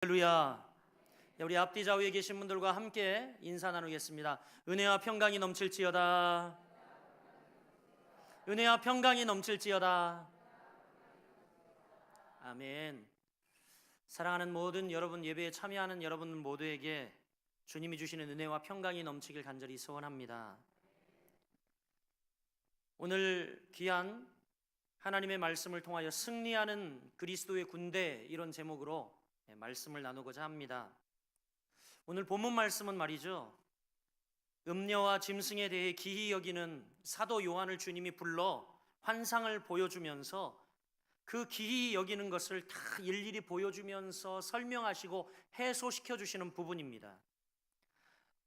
할렐루야. 우리 앞뒤 좌우에 계신 분들과 함께 인사 나누겠습니다. 은혜와 평강이 넘칠지어다. 은혜와 평강이 넘칠지어다. 아멘. 사랑하는 모든 여러분, 예배에 참여하는 여러분 모두에게 주님이 주시는 은혜와 평강이 넘치길 간절히 소원합니다. 오늘 귀한 하나님의 말씀을 통하여 승리하는 그리스도의 군대, 이런 제목으로 말씀을 나누고자 합니다. 오늘 본문 말씀은 말이죠, 음녀와 짐승에 대해 기히 여기는 사도 요한을 주님이 불러 환상을 보여주면서 그 기히 여기는 것을 다 일일이 보여주면서 설명하시고 해소시켜 주시는 부분입니다.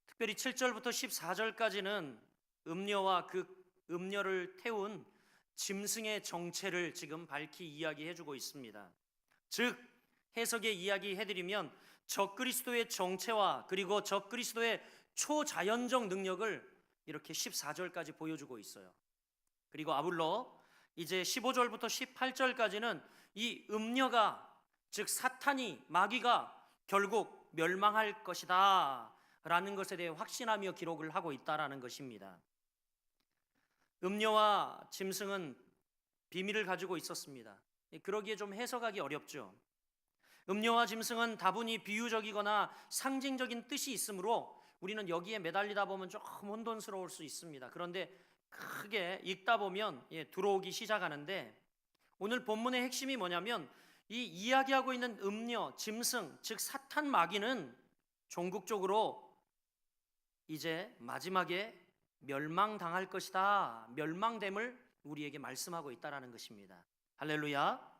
특별히 7절부터 14절까지는 음녀와 그 음녀를 태운 짐승의 정체를 지금 밝히 이야기해 주고 있습니다. 즉, 해석에 이야기해드리면 적그리스도의 정체와 그리고 적그리스도의 초자연적 능력을 이렇게 14절까지 보여주고 있어요. 그리고 아울러 이제 15절부터 18절까지는 이 음녀가, 즉 사탄이, 마귀가 결국 멸망할 것이다 라는 것에 대해 확신하며 기록을 하고 있다라는 것입니다. 음녀와 짐승은 비밀을 가지고 있었습니다. 그러기에 좀 해석하기 어렵죠. 음녀와 짐승은 다분히 비유적이거나 상징적인 뜻이 있으므로 우리는 여기에 매달리다 보면 조금 혼돈스러울 수 있습니다. 그런데 크게 읽다 보면 들어오기 시작하는데, 오늘 본문의 핵심이 뭐냐면 이 이야기하고 있는 음녀, 짐승, 즉 사탄, 마귀는 종국적으로 이제 마지막에 멸망당할 것이다, 멸망됨을 우리에게 말씀하고 있다는 것입니다. 할렐루야.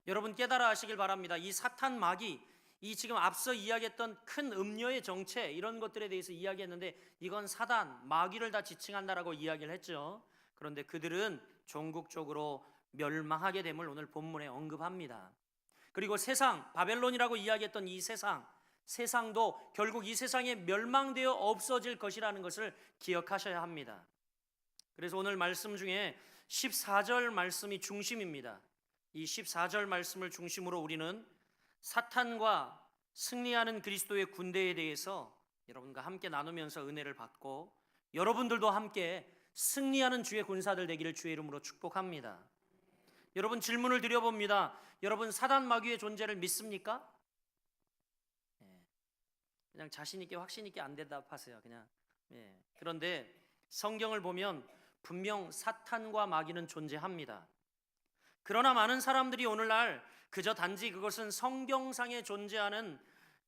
여러분 깨달아 하시길 바랍니다. 이 사탄, 마귀, 이 지금 앞서 이야기했던 큰 음녀의 정체, 이런 것들에 대해서 이야기했는데 이건 사단, 마귀를 다 지칭한다라고 이야기를 했죠. 그런데 그들은 종국적으로 멸망하게 됨을 오늘 본문에 언급합니다. 그리고 세상, 바벨론이라고 이야기했던 이 세상도 결국 이 세상에 멸망되어 없어질 것이라는 것을 기억하셔야 합니다. 그래서 오늘 말씀 중에 14절 말씀이 중심입니다. 이 14절 말씀을 중심으로 우리는 사탄과 승리하는 그리스도의 군대에 대해서 여러분과 함께 나누면서 은혜를 받고, 여러분들도 함께 승리하는 주의 군사들 되기를 주의 이름으로 축복합니다. 여러분, 질문을 드려봅니다. 여러분, 사단, 마귀의 존재를 믿습니까? 그냥 자신 있게, 확신 있게 안 대답하세요. 그냥. 그런데 성경을 보면 분명 사탄과 마귀는 존재합니다. 그러나 많은 사람들이 오늘날 그저 단지 그것은 성경상에 존재하는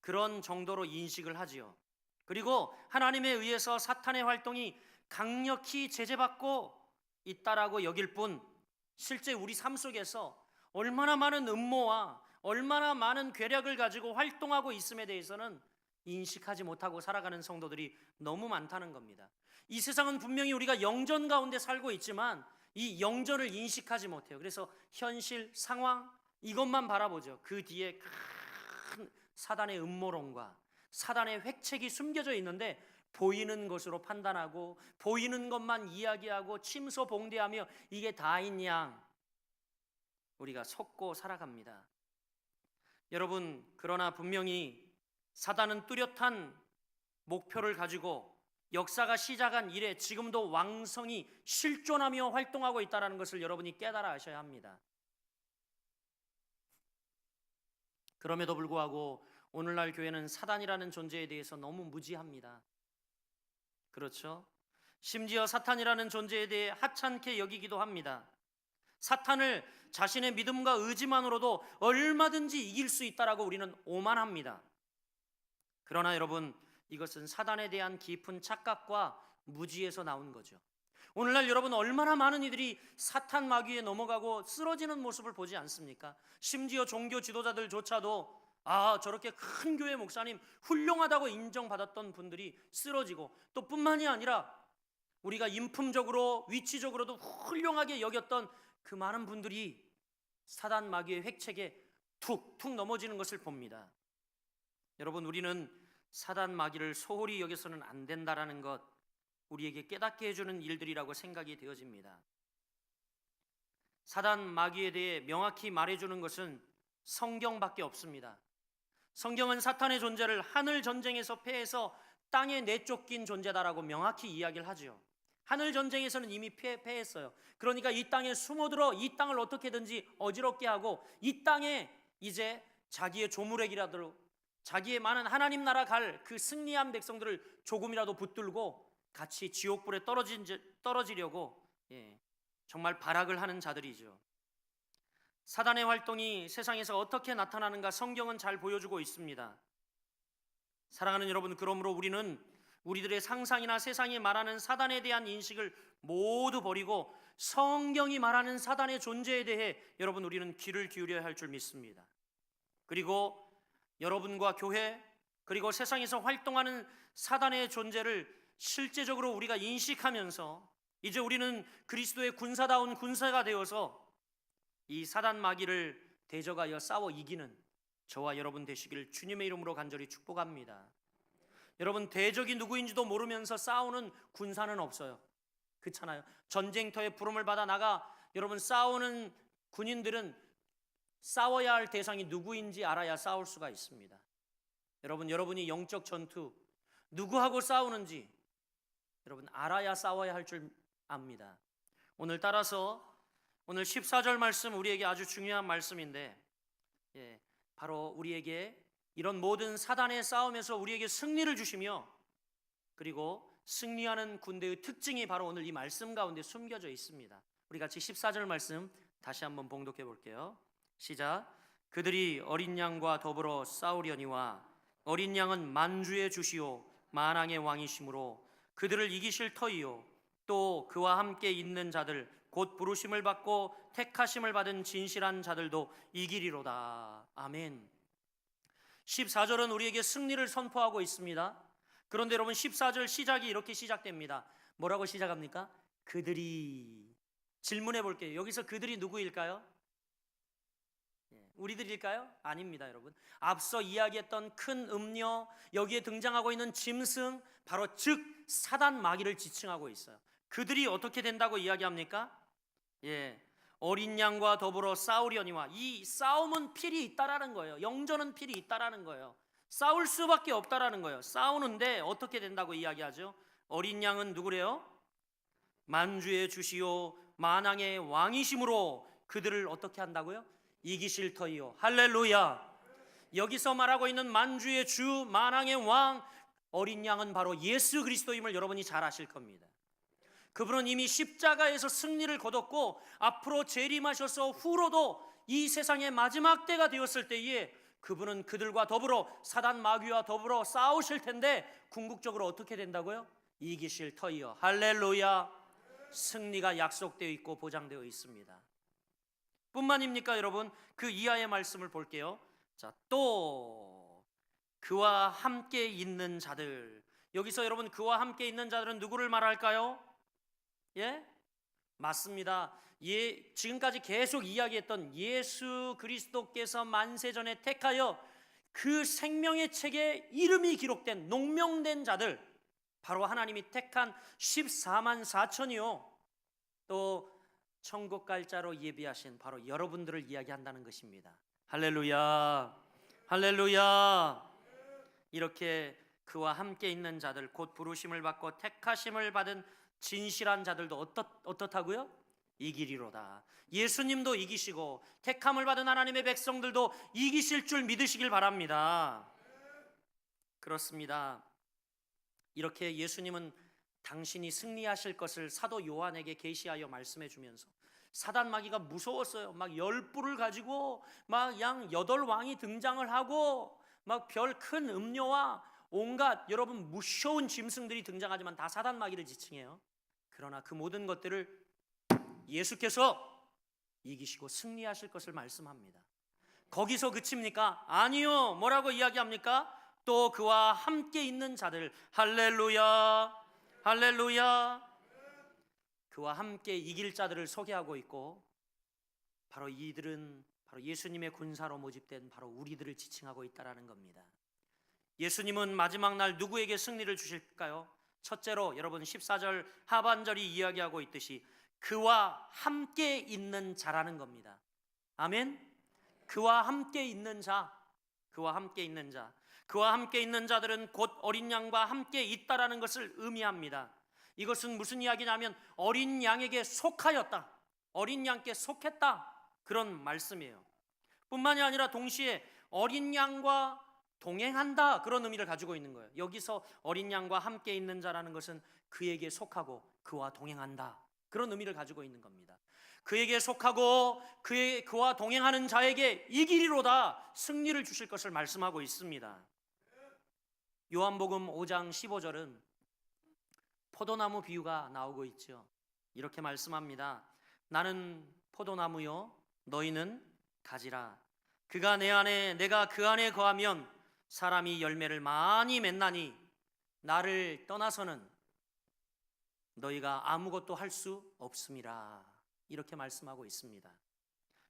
그런 정도로 인식을 하지요. 그리고 하나님에 의해서 사탄의 활동이 강력히 제재받고 있다라고 여길 뿐, 실제 우리 삶 속에서 얼마나 많은 음모와 얼마나 많은 괴력을 가지고 활동하고 있음에 대해서는 인식하지 못하고 살아가는 성도들이 너무 많다는 겁니다. 이 세상은 분명히 우리가 영전 가운데 살고 있지만 이 영전을 인식하지 못해요. 그래서 현실 상황 이것만 바라보죠. 그 뒤에 큰 사단의 음모론과 사단의 획책이 숨겨져 있는데 보이는 것으로 판단하고 보이는 것만 이야기하고 침소봉대하며 이게 다인 양 우리가 속고 살아갑니다. 여러분, 그러나 분명히 사단은 뚜렷한 목표를 가지고 역사가 시작한 이래 지금도 왕성히 실존하며 활동하고 있다는 것을 여러분이 깨달아 하셔야 합니다. 그럼에도 불구하고 오늘날 교회는 사단이라는 존재에 대해서 너무 무지합니다. 그렇죠? 심지어 사탄이라는 존재에 대해 하찮게 여기기도 합니다. 사탄을 자신의 믿음과 의지만으로도 얼마든지 이길 수 있다라고 우리는 오만합니다. 그러나 여러분, 이것은 사단에 대한 깊은 착각과 무지에서 나온 거죠. 오늘날 여러분, 얼마나 많은 이들이 사탄 마귀에 넘어가고 쓰러지는 모습을 보지 않습니까? 심지어 종교 지도자들조차도 저렇게 큰 교회 목사님 훌륭하다고 인정받았던 분들이 쓰러지고, 또 뿐만이 아니라 우리가 인품적으로 위치적으로도 훌륭하게 여겼던 그 많은 분들이 사단 마귀의 획책에 툭툭 넘어지는 것을 봅니다. 여러분, 우리는 사단 마귀를 소홀히 여겨서는 안 된다라는 것, 우리에게 깨닫게 해주는 일들이라고 생각이 되어집니다. 사단 마귀에 대해 명확히 말해주는 것은 성경밖에 없습니다. 성경은 사탄의 존재를 하늘 전쟁에서 패해서 땅에 내쫓긴 존재다라고 명확히 이야기를 하죠. 하늘 전쟁에서는 이미 패했어요. 그러니까 이 땅에 숨어들어 이 땅을 어떻게든지 어지럽게 하고 이 땅에 이제 자기의 조무렉이라도 자기의 많은 하나님 나라 갈 그 승리한 백성들을 조금이라도 붙들고 같이 지옥불에 떨어지려고 정말 발악을 하는 자들이죠. 사단의 활동이 세상에서 어떻게 나타나는가 성경은 잘 보여주고 있습니다. 사랑하는 여러분, 그러므로 우리는 우리들의 상상이나 세상이 말하는 사단에 대한 인식을 모두 버리고 성경이 말하는 사단의 존재에 대해 여러분 우리는 귀를 기울여야 할 줄 믿습니다. 그리고 여러분과 교회 그리고 세상에서 활동하는 사단의 존재를 실제적으로 우리가 인식하면서 이제 우리는 그리스도의 군사다운 군사가 되어서 이 사단 마귀를 대적하여 싸워 이기는 저와 여러분 되시기를 주님의 이름으로 간절히 축복합니다. 여러분, 대적이 누구인지도 모르면서 싸우는 군사는 없어요. 그렇잖아요. 전쟁터에 부름을 받아 나가 여러분 싸우는 군인들은 싸워야 할 대상이 누구인지 알아야 싸울 수가 있습니다. 여러분이 영적 전투 누구하고 싸우는지 여러분 알아야 싸워야 할 줄 압니다. 오늘 따라서 오늘 14절 말씀 우리에게 아주 중요한 말씀인데 바로 우리에게 이런 모든 사단의 싸움에서 우리에게 승리를 주시며 그리고 승리하는 군대의 특징이 바로 오늘 이 말씀 가운데 숨겨져 있습니다. 우리 같이 14절 말씀 다시 한번 봉독해 볼게요. 시작. 그들이 어린 양과 더불어 싸우려니와 어린 양은 만주의 주시오 만왕의 왕이시므로 그들을 이기실 터이요 또 그와 함께 있는 자들 곧 부르심을 받고 택하심을 받은 진실한 자들도 이기리로다. 아멘. 14절은 우리에게 승리를 선포하고 있습니다. 그런데 여러분 14절 시작이 이렇게 시작됩니다. 뭐라고 시작합니까? 그들이. 질문해 볼게요. 여기서 그들이 누구일까요? 우리들일까요? 아닙니다, 여러분. 앞서 이야기했던 큰 음녀, 여기에 등장하고 있는 짐승, 바로 즉 사단 마귀를 지칭하고 있어요. 그들이 어떻게 된다고 이야기합니까? 어린 양과 더불어 싸우려니와, 이 싸움은 필이 있다라는 거예요. 영전은 필이 있다라는 거예요. 싸울 수밖에 없다라는 거예요. 싸우는데 어떻게 된다고 이야기하죠? 어린 양은 누구래요? 만주의 주시오 만왕의 왕이심으로 그들을 어떻게 한다고요? 이기실 터이요. 할렐루야. 여기서 말하고 있는 만주의 주 만왕의 왕 어린 양은 바로 예수 그리스도임을 여러분이 잘 아실 겁니다. 그분은 이미 십자가에서 승리를 거뒀고 앞으로 재림하셔서 후로도 이 세상의 마지막 때가 되었을 때에 그분은 그들과 더불어 사단 마귀와 더불어 싸우실 텐데 궁극적으로 어떻게 된다고요? 이기실 터이요. 할렐루야. 승리가 약속되어 있고 보장되어 있습니다. 뿐만입니까 여러분? 그 이하의 말씀을 볼게요. 자, 또 그와 함께 있는 자들. 여기서 여러분 그와 함께 있는 자들은 누구를 말할까요? 맞습니다. 지금까지 계속 이야기했던 예수 그리스도께서 만세전에 택하여 그 생명의 책에 이름이 기록된 농명된 자들, 바로 하나님이 택한 14만 4천이요 또 천국 갈 자로 예비하신 바로 여러분들을 이야기한다는 것입니다. 할렐루야. 할렐루야. 이렇게 그와 함께 있는 자들, 곧 부르심을 받고 택하심을 받은 진실한 자들도 어떻다고요? 이기리로다. 예수님도 이기시고 택함을 받은 하나님의 백성들도 이기실 줄 믿으시길 바랍니다. 그렇습니다. 이렇게 예수님은 당신이 승리하실 것을 사도 요한에게 계시하여 말씀해 주면서 사단 마귀가 무서웠어요. 막 10뿔을 가지고 막 양 8왕이 등장을 하고 막 별 큰 음료와 온갖 여러분 무서운 짐승들이 등장하지만 다 사단 마귀를 지칭해요. 그러나 그 모든 것들을 예수께서 이기시고 승리하실 것을 말씀합니다. 거기서 그칩니까? 아니요. 뭐라고 이야기합니까? 또 그와 함께 있는 자들. 할렐루야. 할렐루야. 그와 함께 이길 자들을 소개하고 있고 바로 이들은 바로 예수님의 군사로 모집된 바로 우리들을 지칭하고 있다라는 겁니다. 예수님은 마지막 날 누구에게 승리를 주실까요? 첫째로 여러분 14절 하반절이 이야기하고 있듯이 그와 함께 있는 자라는 겁니다. 아멘. 그와 함께 있는 자, 그와 함께 있는 자, 그와 함께 있는 자들은 곧 어린 양과 함께 있다라는 것을 의미합니다. 이것은 무슨 이야기냐면 어린 양에게 속하였다, 어린 양께 속했다, 그런 말씀이에요. 뿐만이 아니라 동시에 어린 양과 동행한다, 그런 의미를 가지고 있는 거예요. 여기서 어린 양과 함께 있는 자라는 것은 그에게 속하고 그와 동행한다, 그런 의미를 가지고 있는 겁니다. 그에게 속하고 그와 동행하는 자에게 이기리로다 승리를 주실 것을 말씀하고 있습니다. 요한복음 5장 15절은 포도나무 비유가 나오고 있죠. 이렇게 말씀합니다. 나는 포도나무요 너희는 가지라. 그가 내 안에 내가 그 안에 거하면 사람이 열매를 많이 맺나니 나를 떠나서는 너희가 아무것도 할 수 없음이라. 이렇게 말씀하고 있습니다.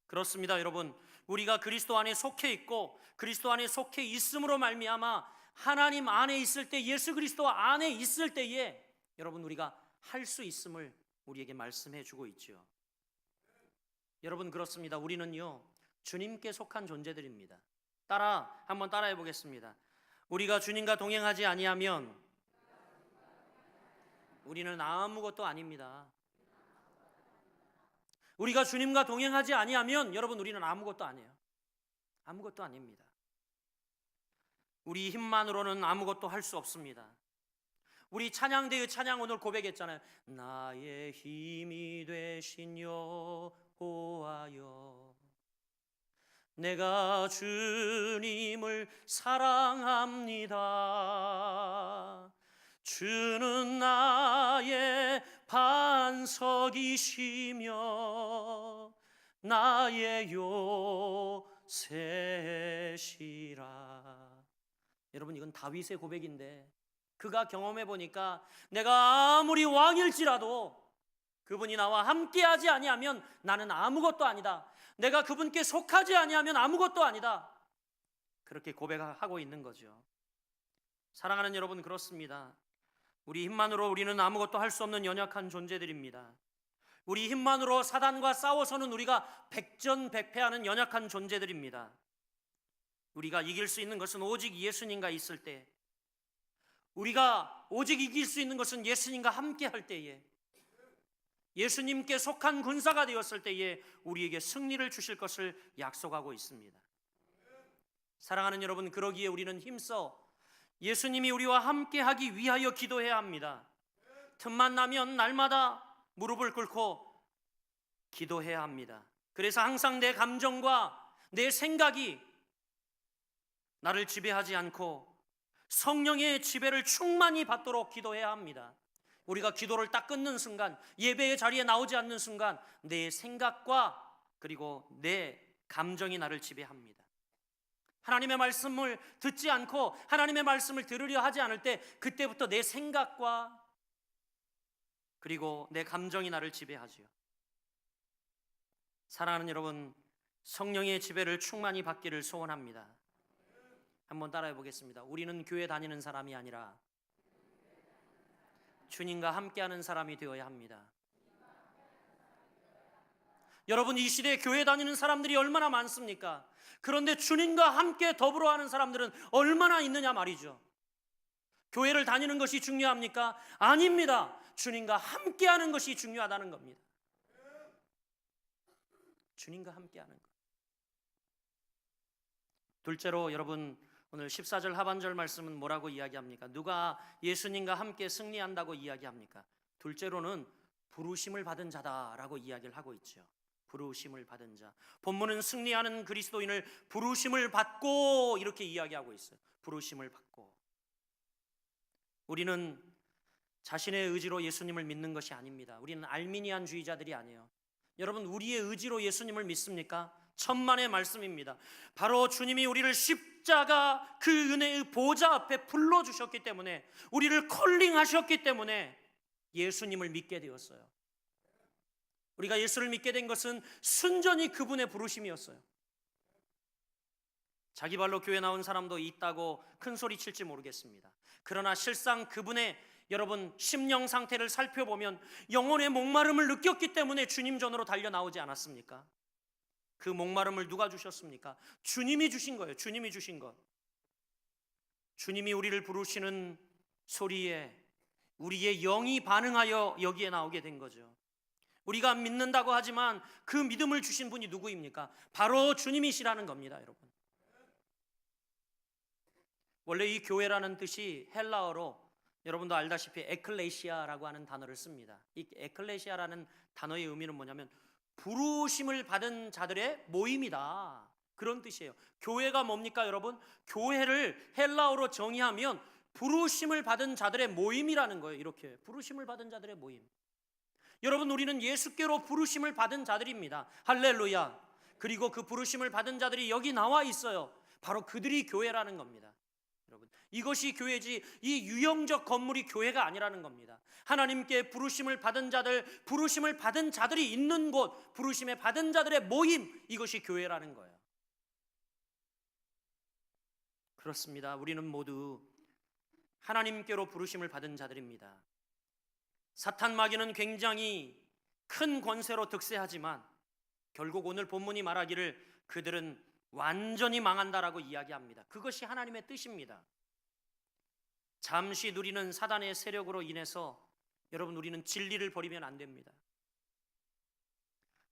그렇습니다, 여러분. 우리가 그리스도 안에 속해 있고 그리스도 안에 속해 있음으로 말미암아 하나님 안에 있을 때, 예수 그리스도 안에 있을 때에 여러분 우리가 할 수 있음을 우리에게 말씀해 주고 있죠. 여러분, 그렇습니다. 우리는요 주님께 속한 존재들입니다. 한번 따라해 보겠습니다. 우리가 주님과 동행하지 아니하면 우리는 아무것도 아닙니다. 우리가 주님과 동행하지 아니하면 여러분 우리는 아무것도 아니에요. 아무것도 아닙니다. 우리 힘만으로는 아무것도 할 수 없습니다. 우리 찬양대의 찬양 오늘 고백했잖아요. 나의 힘이 되신 여호와여, 내가 주님을 사랑합니다. 주는 나의 반석이시며 나의 요새시라. 여러분, 이건 다윗의 고백인데 그가 경험해 보니까 내가 아무리 왕일지라도 그분이 나와 함께하지 아니하면 나는 아무것도 아니다. 내가 그분께 속하지 아니하면 아무것도 아니다. 그렇게 고백하고 있는 거죠. 사랑하는 여러분, 그렇습니다. 우리 힘만으로 우리는 아무것도 할 수 없는 연약한 존재들입니다. 우리 힘만으로 사단과 싸워서는 우리가 백전백패하는 연약한 존재들입니다. 우리가 이길 수 있는 것은 오직 예수님과 있을 때, 우리가 오직 이길 수 있는 것은 예수님과 함께 할 때에, 예수님께 속한 군사가 되었을 때에 우리에게 승리를 주실 것을 약속하고 있습니다. 사랑하는 여러분, 그러기에 우리는 힘써 예수님이 우리와 함께 하기 위하여 기도해야 합니다. 틈만 나면 날마다 무릎을 꿇고 기도해야 합니다. 그래서 항상 내 감정과 내 생각이 나를 지배하지 않고 성령의 지배를 충만히 받도록 기도해야 합니다. 우리가 기도를 딱 끊는 순간, 예배의 자리에 나오지 않는 순간 내 생각과 그리고 내 감정이 나를 지배합니다. 하나님의 말씀을 듣지 않고 하나님의 말씀을 들으려 하지 않을 때 그때부터 내 생각과 그리고 내 감정이 나를 지배하지요. 사랑하는 여러분, 성령의 지배를 충만히 받기를 소원합니다. 한번 따라해 보겠습니다. 우리는 교회 다니는 사람이 아니라 주님과 함께하는 사람이 되어야 합니다. 여러분, 이 시대에 교회 다니는 사람들이 얼마나 많습니까? 그런데 주님과 함께 더불어 하는 사람들은 얼마나 있느냐 말이죠. 교회를 다니는 것이 중요합니까? 아닙니다. 주님과 함께하는 것이 중요하다는 겁니다. 주님과 함께하는 것. 둘째로 여러분, 오늘 14절 하반절 말씀은 뭐라고 이야기합니까? 누가 예수님과 함께 승리한다고 이야기합니까? 둘째로는 부르심을 받은 자다라고 이야기를 하고 있죠. 부르심을 받은 자. 본문은 승리하는 그리스도인을 부르심을 받고 이렇게 이야기하고 있어요. 부르심을 받고. 우리는 자신의 의지로 예수님을 믿는 것이 아닙니다. 우리는 알미니안주의자들이 아니에요. 여러분, 우리의 의지로 예수님을 믿습니까? 천만의 말씀입니다. 바로 주님이 우리를 십자가 그 은혜의 보좌 앞에 불러주셨기 때문에, 우리를 콜링하셨기 때문에 예수님을 믿게 되었어요. 우리가 예수를 믿게 된 것은 순전히 그분의 부르심이었어요. 자기 발로 교회 나온 사람도 있다고 큰 소리 칠지 모르겠습니다. 그러나 실상 그분의 여러분 심령 상태를 살펴보면 영혼의 목마름을 느꼈기 때문에 주님 전으로 달려 나오지 않았습니까? 그 목마름을 누가 주셨습니까? 주님이 주신 거예요. 주님이 주신 것. 주님이 우리를 부르시는 소리에 우리의 영이 반응하여 여기에 나오게 된 거죠. 우리가 믿는다고 하지만 그 믿음을 주신 분이 누구입니까? 바로 주님이시라는 겁니다, 여러분. 원래 이 교회라는 뜻이 헬라어로 여러분도 알다시피 에클레시아라고 하는 단어를 씁니다. 이 에클레시아라는 단어의 의미는 뭐냐면 부르심을 받은 자들의 모임이다, 그런 뜻이에요. 교회가 뭡니까, 여러분? 교회를 헬라어로 정의하면 부르심을 받은 자들의 모임이라는 거예요. 이렇게 부르심을 받은 자들의 모임. 여러분, 우리는 예수께로 부르심을 받은 자들입니다. 할렐루야. 그리고 그 부르심을 받은 자들이 여기 나와 있어요. 바로 그들이 교회라는 겁니다. 여러분, 이것이 교회지 이 유형적 건물이 교회가 아니라는 겁니다. 하나님께 부르심을 받은 자들, 부르심을 받은 자들이 있는 곳, 부르심에 받은 자들의 모임, 이것이 교회라는 거예요. 그렇습니다. 우리는 모두 하나님께로 부르심을 받은 자들입니다. 사탄 마귀는 굉장히 큰 권세로 득세하지만 결국 오늘 본문이 말하기를 그들은 완전히 망한다라고 이야기합니다. 그것이 하나님의 뜻입니다. 잠시 누리는 사단의 세력으로 인해서 여러분, 우리는 진리를 버리면 안 됩니다.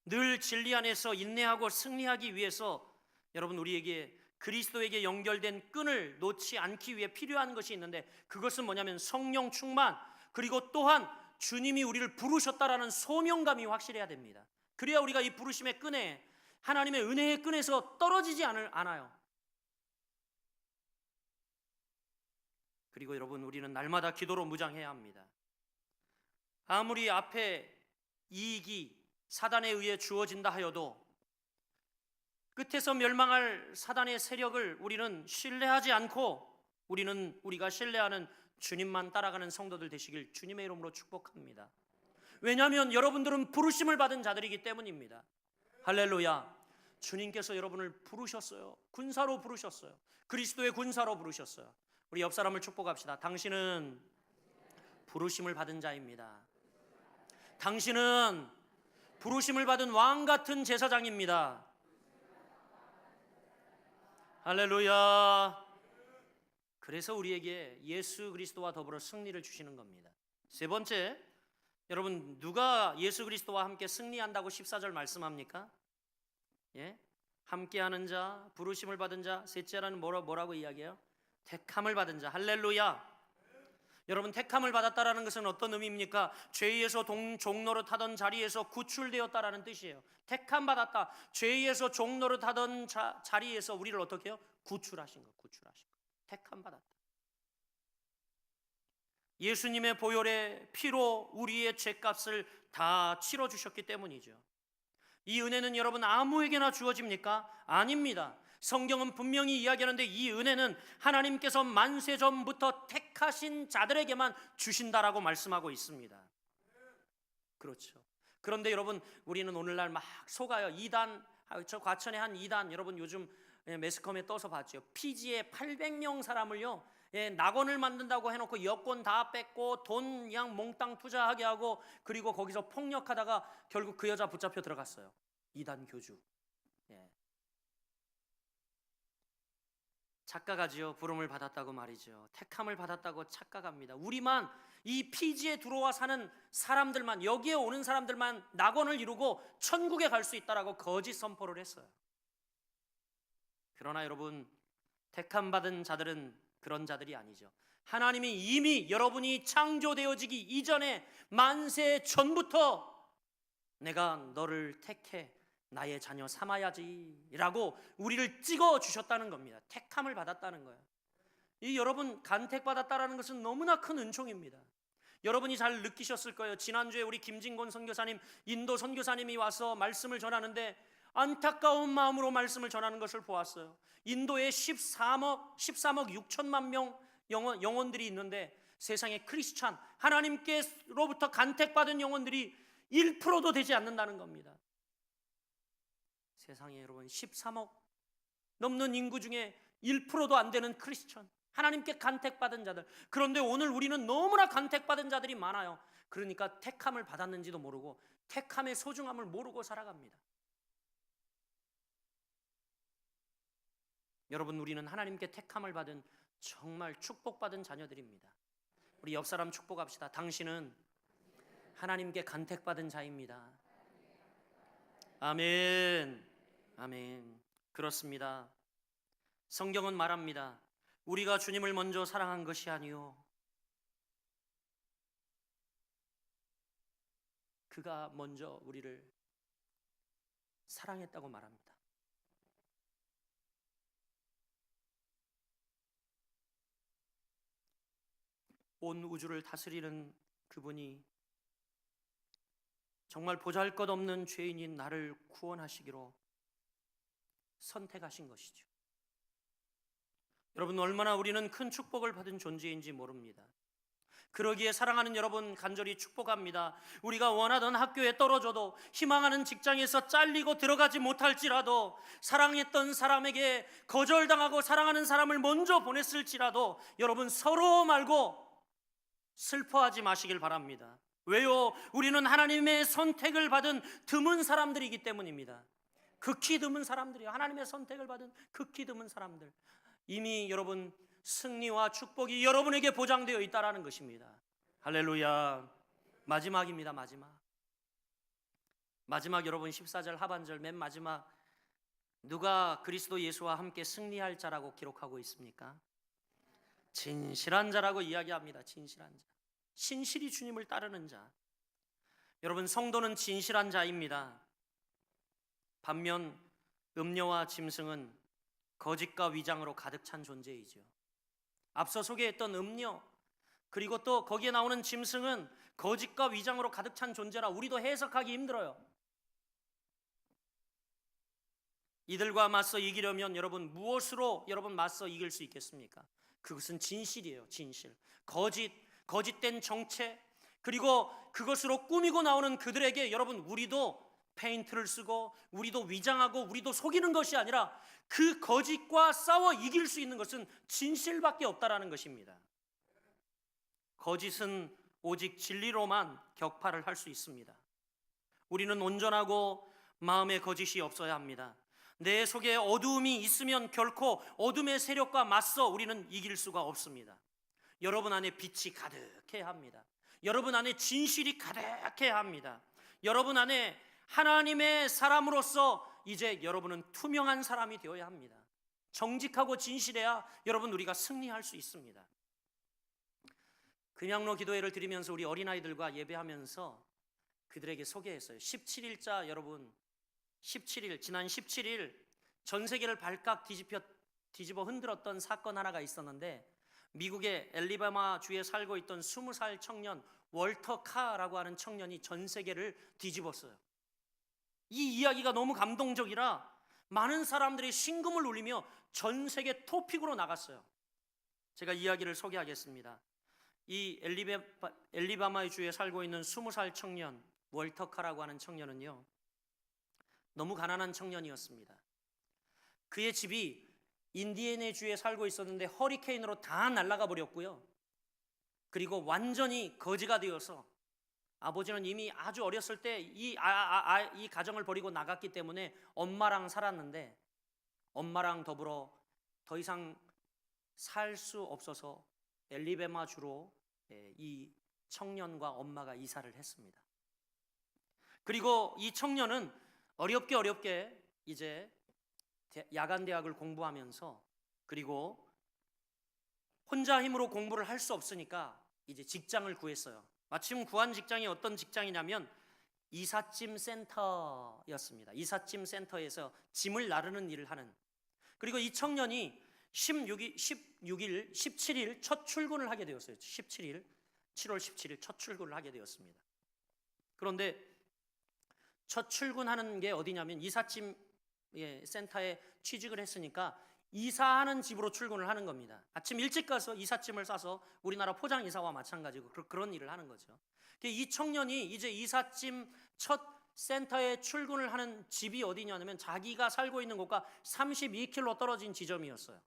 늘 진리 안에서 인내하고 승리하기 위해서 여러분, 우리에게 그리스도에게 연결된 끈을 놓지 않기 위해 필요한 것이 있는데, 그것은 뭐냐면 성령 충만, 그리고 또한 주님이 우리를 부르셨다라는 소명감이 확실해야 됩니다. 그래야 우리가 이 부르심의 끈에, 하나님의 은혜의 끈에서 떨어지지 않아요. 그리고 여러분, 우리는 날마다 기도로 무장해야 합니다. 아무리 앞에 이익이 사단에 의해 주어진다 하여도 끝에서 멸망할 사단의 세력을 우리는 신뢰하지 않고 우리가 신뢰하는 주님만 따라가는 성도들 되시길 주님의 이름으로 축복합니다. 왜냐하면 여러분들은 부르심을 받은 자들이기 때문입니다. 할렐루야. 주님께서 여러분을 부르셨어요. 군사로 부르셨어요. 그리스도의 군사로 부르셨어요. 우리 옆 사람을 축복합시다. 당신은 부르심을 받은 자입니다. 당신은 부르심을 받은 왕 같은 제사장입니다. 할렐루야. 그래서 우리에게 예수 그리스도와 더불어 승리를 주시는 겁니다. 세 번째, 여러분, 누가 예수 그리스도와 함께 승리한다고 14절 말씀합니까? 예? 함께하는 자, 부르심을 받은 자. 셋째라는 뭐라고 이야기해요? 택함을 받은 자. 할렐루야. 여러분, 택함을 받았다라는 것은 어떤 의미입니까? 죄에서 종노릇 하던 자리에서 구출되었다라는 뜻이에요. 택함 받았다. 죄에서 종노릇 하던 자리에서 우리를 어떻게 해요? 구출하신 것. 택함 받았다. 예수님의 보혈의 피로 우리의 죄값을 다 치러주셨기 때문이죠. 이 은혜는 여러분 아무에게나 주어집니까? 아닙니다. 성경은 분명히 이야기하는데 이 은혜는 하나님께서 만세 전부터 택하신 자들에게만 주신다라고 말씀하고 있습니다. 그렇죠. 그런데 여러분, 우리는 오늘날 막 속아요. 저 과천의 한 이단, 여러분 요즘 매스컴에 떠서 봤죠. 피지에 800명 사람을요, 낙원을 만든다고 해놓고 여권 다 뺏고 돈 그냥 몽땅 투자하게 하고, 그리고 거기서 폭력하다가 결국 그 여자 붙잡혀 들어갔어요. 이단 교주. 착각하지요. 부름을 받았다고 말이죠. 택함을 받았다고 착각합니다. 우리만, 이 피지에 들어와 사는 사람들만, 여기에 오는 사람들만 낙원을 이루고 천국에 갈 수 있다라고 거짓 선포를 했어요. 그러나 여러분, 택함 받은 자들은 그런 자들이 아니죠. 하나님이 이미 여러분이 창조되어지기 이전에 만세 전부터 내가 너를 택해 나의 자녀 삼아야지 라고 우리를 찍어 주셨다는 겁니다. 택함을 받았다는 거예요. 이 여러분, 간택받았다라는 것은 너무나 큰 은총입니다. 여러분이 잘 느끼셨을 거예요. 지난주에 우리 김진곤 선교사님, 인도 선교사님이 와서 말씀을 전하는데 안타까운 마음으로 말씀을 전하는 것을 보았어요. 인도에 13억 6천만 명 영혼들이 있는데 세상에 크리스찬, 하나님께로부터 간택받은 영혼들이 1%도 되지 않는다는 겁니다. 세상에 여러분 13억 넘는 인구 중에 1%도 안 되는 크리스천, 하나님께 간택받은 자들. 그런데 오늘 우리는 너무나 간택받은 자들이 많아요. 그러니까 택함을 받았는지도 모르고 택함의 소중함을 모르고 살아갑니다. 여러분, 우리는 하나님께 택함을 받은 정말 축복받은 자녀들입니다. 우리 옆 사람 축복합시다. 당신은 하나님께 간택받은 자입니다. 아멘. 아멘. 그렇습니다. 성경은 말합니다. 우리가 주님을 먼저 사랑한 것이 아니요, 그가 먼저 우리를 사랑했다고 말합니다. 온 우주를 다스리는 그분이 정말 보잘것없는 죄인인 나를 구원하시기로 선택하신 것이죠. 여러분, 얼마나 우리는 큰 축복을 받은 존재인지 모릅니다. 그러기에 사랑하는 여러분, 간절히 축복합니다. 우리가 원하던 학교에 떨어져도, 희망하는 직장에서 잘리고 들어가지 못할지라도, 사랑했던 사람에게 거절당하고 사랑하는 사람을 먼저 보냈을지라도 여러분, 서로 말고 슬퍼하지 마시길 바랍니다. 왜요? 우리는 하나님의 선택을 받은 드문 사람들이기 때문입니다. 극히 드문 사람들이요. 하나님의 선택을 받은 극히 드문 사람들. 이미 여러분, 승리와 축복이 여러분에게 보장되어 있다라는 것입니다. 할렐루야. 마지막입니다. 마지막 여러분, 14절 하반절 맨 마지막, 누가 그리스도 예수와 함께 승리할 자라고 기록하고 있습니까? 진실한 자라고 이야기합니다. 진실한 자, 신실히 주님을 따르는 자. 여러분, 성도는 진실한 자입니다. 반면 음녀와 짐승은 거짓과 위장으로 가득 찬 존재이죠. 앞서 소개했던 음녀, 그리고 또 거기에 나오는 짐승은 거짓과 위장으로 가득 찬 존재라 우리도 해석하기 힘들어요. 이들과 맞서 이기려면 여러분, 무엇으로 여러분 맞서 이길 수 있겠습니까? 그것은 진실이에요. 진실. 거짓된 정체, 그리고 그것으로 꾸미고 나오는 그들에게 여러분, 우리도 페인트를 쓰고 우리도 위장하고 우리도 속이는 것이 아니라 그 거짓과 싸워 이길 수 있는 것은 진실밖에 없다라는 것입니다. 거짓은 오직 진리로만 격파를 할 수 있습니다. 우리는 온전하고 마음에 거짓이 없어야 합니다. 내 속에 어두움이 있으면 결코 어둠의 세력과 맞서 우리는 이길 수가 없습니다. 여러분 안에 빛이 가득해야 합니다. 여러분 안에 진실이 가득해야 합니다. 여러분 안에 하나님의 사람으로서 이제 여러분은 투명한 사람이 되어야 합니다. 정직하고 진실해야 여러분, 우리가 승리할 수 있습니다. 금양로 기도회를 드리면서 우리 어린아이들과 예배하면서 그들에게 소개했어요. 17일자 여러분, 17일, 지난 17일 전 세계를 발칵 뒤집어 흔들었던 사건 하나가 있었는데, 미국의 엘리바마 주에 살고 있던 20살 청년 월터 카라고 하는 청년이 전 세계를 뒤집었어요. 이 이야기가 너무 감동적이라 많은 사람들이 심금을 울리며 전 세계 토픽으로 나갔어요. 제가 이야기를 소개하겠습니다. 이 엘리바마 주에 살고 있는 20살 청년 월터 카라고 하는 청년은요, 너무 가난한 청년이었습니다. 그의 집이 인디애나 주에 살고 있었는데 허리케인으로 다 날아가 버렸고요. 그리고 완전히 거지가 되어서, 아버지는 이미 아주 어렸을 때 이 가정을 버리고 나갔기 때문에 엄마랑 살았는데, 엄마랑 더불어 더 이상 살 수 없어서 엘리베마 주로 이 청년과 엄마가 이사를 했습니다. 그리고 이 청년은 어렵게 이제 야간 대학을 공부하면서, 그리고 혼자 힘으로 공부를 할 수 없으니까 이제 직장을 구했어요. 마침 구한 직장이 어떤 직장이냐면 이삿짐 센터였습니다. 이삿짐 센터에서 짐을 나르는 일을 하는. 그리고 이 청년이 17일 첫 출근을 하게 되었어요. 7월 17일 첫 출근을 하게 되었습니다. 그런데 첫 출근하는 게 어디냐면 이삿짐 센터에 취직을 했으니까 이사하는 집으로 출근을 하는 겁니다. 아침 일찍 가서 이삿짐을 싸서, 우리나라 포장이사와 마찬가지고 그런 일을 하는 거죠. 이 청년이 이제 이삿짐 첫 센터에 출근을 하는 집이 어디냐면 자기가 살고 있는 곳과 32km 떨어진 지점이었어요.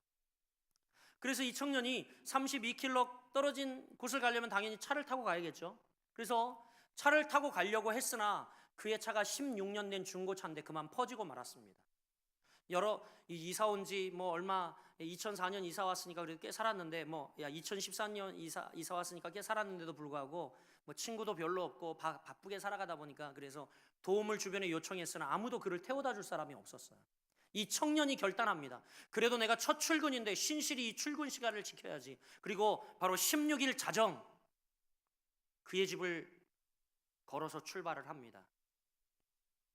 그래서 이 청년이 32km 떨어진 곳을 가려면 당연히 차를 타고 가야겠죠. 그래서 차를 타고 가려고 했으나 그의 차가 16년 된 중고차인데 그만 퍼지고 말았습니다. 이사 온 지 뭐 얼마 2004년 이사 왔으니까 그래도 꽤 살았는데 2014년 이사 왔으니까 꽤 살았는데도 불구하고 뭐 친구도 별로 없고 바쁘게 살아가다 보니까 그래서 도움을 주변에 요청했으나 아무도 그를 태워다 줄 사람이 없었어요. 이 청년이 결단합니다. 그래도 내가 첫 출근인데 신실히 이 출근 시간을 지켜야지. 그리고 바로 16일 자정 그의 집을 걸어서 출발을 합니다.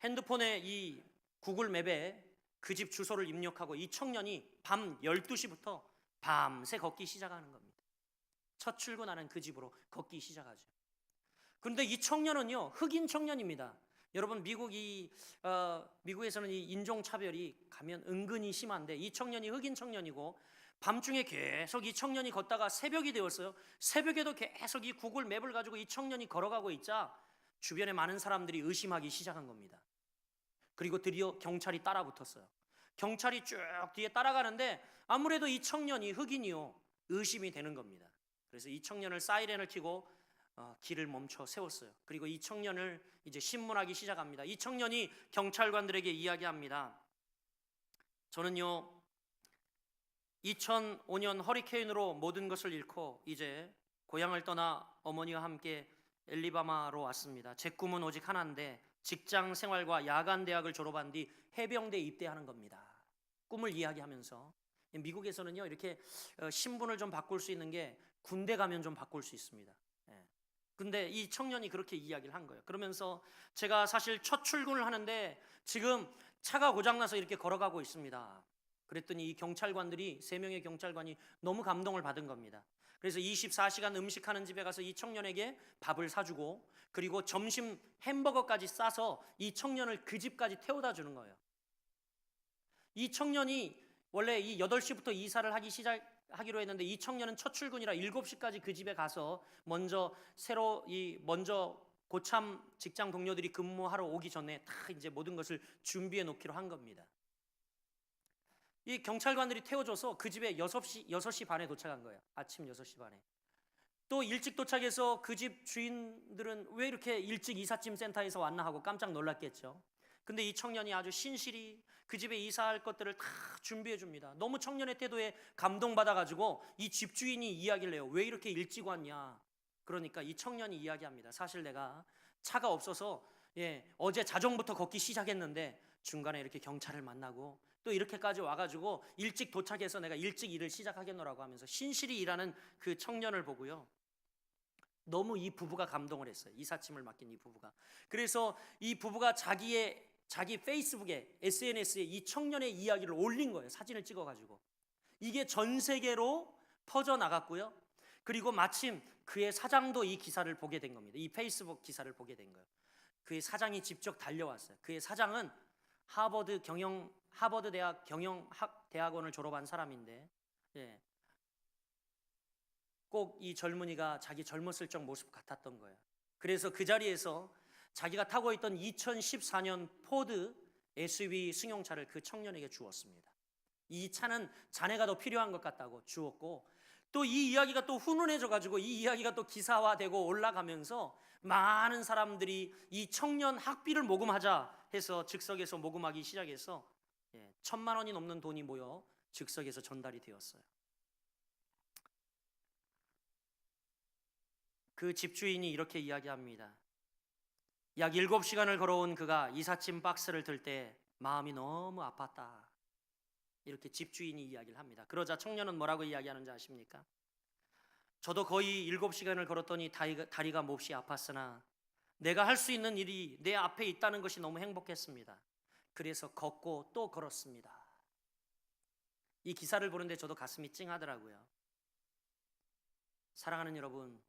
핸드폰에 이 구글 맵에 그 집 주소를 입력하고 이 청년이 밤 12시부터 밤새 걷기 시작하는 겁니다. 첫 출근하는 그 집으로 걷기 시작하죠. 그런데 이 청년은요, 흑인 청년입니다. 여러분 미국에서는 이 인종차별이 가면 은근히 심한데 이 청년이 흑인 청년이고 밤중에 계속 이 청년이 걷다가 새벽이 되었어요. 새벽에도 계속 이 구글 맵을 가지고 이 청년이 걸어가고 있자 주변에 많은 사람들이 의심하기 시작한 겁니다. 그리고 드디어 경찰이 따라붙었어요. 경찰이 쭉 뒤에 따라가는데 아무래도 이 청년이 흑인이요 의심이 되는 겁니다. 그래서 이 청년을 사이렌을 켜고 길을 멈춰 세웠어요. 그리고 이 청년을 이제 신문하기 시작합니다. 이 청년이 경찰관들에게 이야기합니다. 저는요 2005년 허리케인으로 모든 것을 잃고 이제 고향을 떠나 어머니와 함께 엘리바마로 왔습니다. 제 꿈은 오직 하나인데 직장 생활과 야간 대학을 졸업한 뒤 해병대에 입대하는 겁니다. 꿈을 이야기하면서 미국에서는요 이렇게 신분을 좀 바꿀 수 있는 게 군대 가면 좀 바꿀 수 있습니다. 근데 이 청년이 그렇게 이야기를 한 거예요. 그러면서 제가 사실 첫 출근을 하는데 지금 차가 고장나서 이렇게 걸어가고 있습니다. 그랬더니 이 경찰관들이 3명의 경찰관이 너무 감동을 받은 겁니다. 그래서 24시간 음식하는 집에 가서 이 청년에게 밥을 사주고 그리고 점심 햄버거까지 싸서 이 청년을 그 집까지 태워다 주는 거예요. 이 청년이 원래 이 8시부터 이사를 하기로 했는데 이 청년은 첫 출근이라 7시까지 그 집에 가서 먼저 고참 직장 동료들이 근무하러 오기 전에 다 이제 모든 것을 준비해 놓기로 한 겁니다. 이 경찰관들이 태워줘서 그 집에 6시 반에 도착한 거예요. 아침 6시 반에. 또 일찍 도착해서 그 집 주인들은 왜 이렇게 일찍 이삿짐 센터에서 왔나 하고 깜짝 놀랐겠죠. 근데 이 청년이 아주 신실히 그 집에 이사할 것들을 다 준비해 줍니다. 너무 청년의 태도에 감동받아가지고 이 집주인이 이야기를 해요. 왜 이렇게 일찍 왔냐. 그러니까 이 청년이 이야기합니다. 사실 내가 차가 없어서 어제 자정부터 걷기 시작했는데 중간에 이렇게 경찰을 만나고 또 이렇게까지 와가지고 일찍 도착해서 내가 일찍 일을 시작하겠노라고 하면서 신실히 일하는 그 청년을 보고요. 너무 이 부부가 감동을 했어요. 이삿짐을 맡긴 이 부부가. 그래서 이 부부가 자기 페이스북에 SNS에 이 청년의 이야기를 올린 거예요. 사진을 찍어가지고. 이게 전 세계로 퍼져나갔고요. 그리고 마침 그의 사장도 이 기사를 보게 된 겁니다. 이 페이스북 기사를 보게 된 거예요. 그의 사장이 직접 달려왔어요. 그의 사장은 하버드 대학 경영학 대학원을 졸업한 사람인데 꼭 이 젊은이가 자기 젊었을 적 모습 같았던 거예요. 그래서 그 자리에서 자기가 타고 있던 2014년 포드 SUV 승용차를 그 청년에게 주었습니다. 이 차는 자네가 더 필요한 것 같다고 주었고 또 이 이야기가 또 훈훈해져 가지고 이 이야기가 또 기사화되고 올라가면서 많은 사람들이 이 청년 학비를 모금하자 해서 즉석에서 모금하기 시작해서 1,000만 원이 넘는 돈이 모여 즉석에서 전달이 되었어요. 그 집주인이 이렇게 이야기합니다. 약 7시간을 걸어온 그가 이삿짐 박스를 들 때 마음이 너무 아팠다. 이렇게 집주인이 이야기를 합니다. 그러자 청년은 뭐라고 이야기하는지 아십니까? 저도 거의 7시간을 걸었더니 다리가 몹시 아팠으나 내가 할 수 있는 일이 내 앞에 있다는 것이 너무 행복했습니다. 그래서 걷고 또 걸었습니다. 이 기사를 보는데 저도 가슴이 찡하더라고요. 사랑하는 여러분,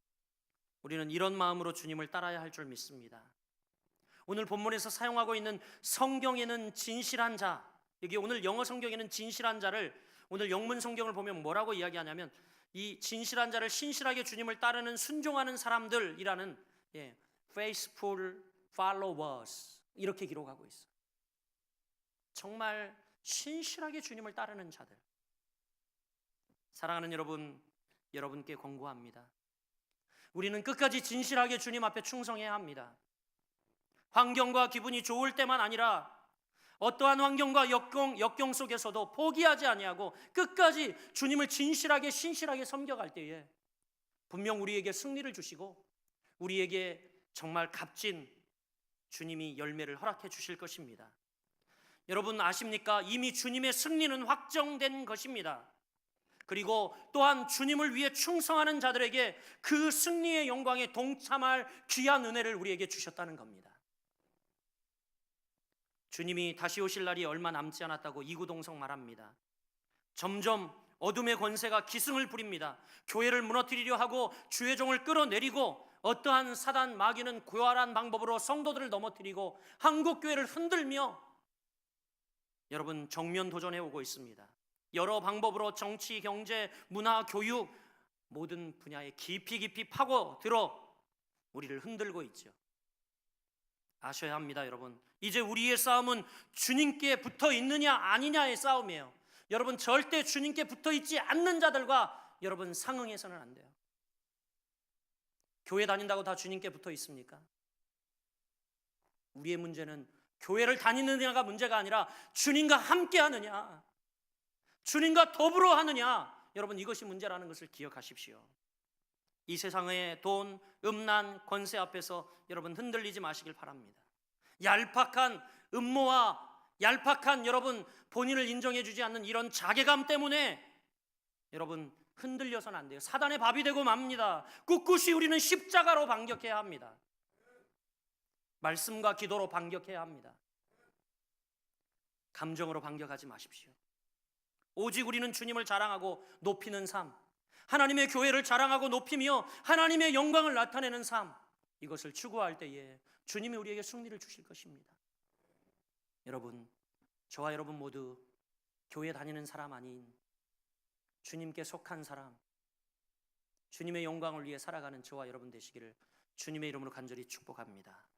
우리는 이런 마음으로 주님을 따라야 할 줄 믿습니다. 오늘 본문에서 사용하고 있는 성경에는 진실한 자, 여기 오늘 영어 성경에는 진실한 자를 오늘 영문 성경을 보면 뭐라고 이야기하냐면 이 진실한 자를 신실하게 주님을 따르는 순종하는 사람들이라는 faithful followers 이렇게 기록하고 있어요. 정말 신실하게 주님을 따르는 자들. 사랑하는 여러분, 여러분께 권고합니다. 우리는 끝까지 진실하게 주님 앞에 충성해야 합니다. 환경과 기분이 좋을 때만 아니라 어떠한 환경과 역경 속에서도 포기하지 아니하고 끝까지 주님을 진실하게 신실하게 섬겨갈 때에 분명 우리에게 승리를 주시고 우리에게 정말 값진 주님이 열매를 허락해 주실 것입니다. 여러분 아십니까? 이미 주님의 승리는 확정된 것입니다. 그리고 또한 주님을 위해 충성하는 자들에게 그 승리의 영광에 동참할 귀한 은혜를 우리에게 주셨다는 겁니다. 주님이 다시 오실 날이 얼마 남지 않았다고 이구동성 말합니다. 점점 어둠의 권세가 기승을 부립니다. 교회를 무너뜨리려 하고 주의 종을 끌어내리고 어떠한 사단 마귀는 고활한 방법으로 성도들을 넘어뜨리고 한국교회를 흔들며 여러분 정면 도전해 오고 있습니다. 여러 방법으로 정치, 경제, 문화, 교육 모든 분야에 깊이 파고들어 우리를 흔들고 있죠. 아셔야 합니다, 여러분. 이제 우리의 싸움은 주님께 붙어 있느냐 아니냐의 싸움이에요. 여러분 절대 주님께 붙어 있지 않는 자들과 여러분 상응해서는 안 돼요. 교회 다닌다고 다 주님께 붙어 있습니까? 우리의 문제는 교회를 다니느냐가 문제가 아니라 주님과 함께 하느냐, 주님과 더불어 하느냐, 여러분 이것이 문제라는 것을 기억하십시오. 이 세상의 돈, 음란, 권세 앞에서 여러분 흔들리지 마시길 바랍니다. 얄팍한 음모와 얄팍한 여러분 본인을 인정해 주지 않는 이런 자괴감 때문에 여러분 흔들려서는 안 돼요. 사단의 밥이 되고 맙니다. 꿋꿋이 우리는 십자가로 반격해야 합니다. 말씀과 기도로 반격해야 합니다. 감정으로 반격하지 마십시오. 오직 우리는 주님을 자랑하고 높이는 삶, 하나님의 교회를 자랑하고 높이며 하나님의 영광을 나타내는 삶, 이것을 추구할 때에 주님이 우리에게 승리를 주실 것입니다. 여러분, 저와 여러분 모두 교회 다니는 사람 아닌 주님께 속한 사람, 주님의 영광을 위해 살아가는 저와 여러분 되시기를 주님의 이름으로 간절히 축복합니다.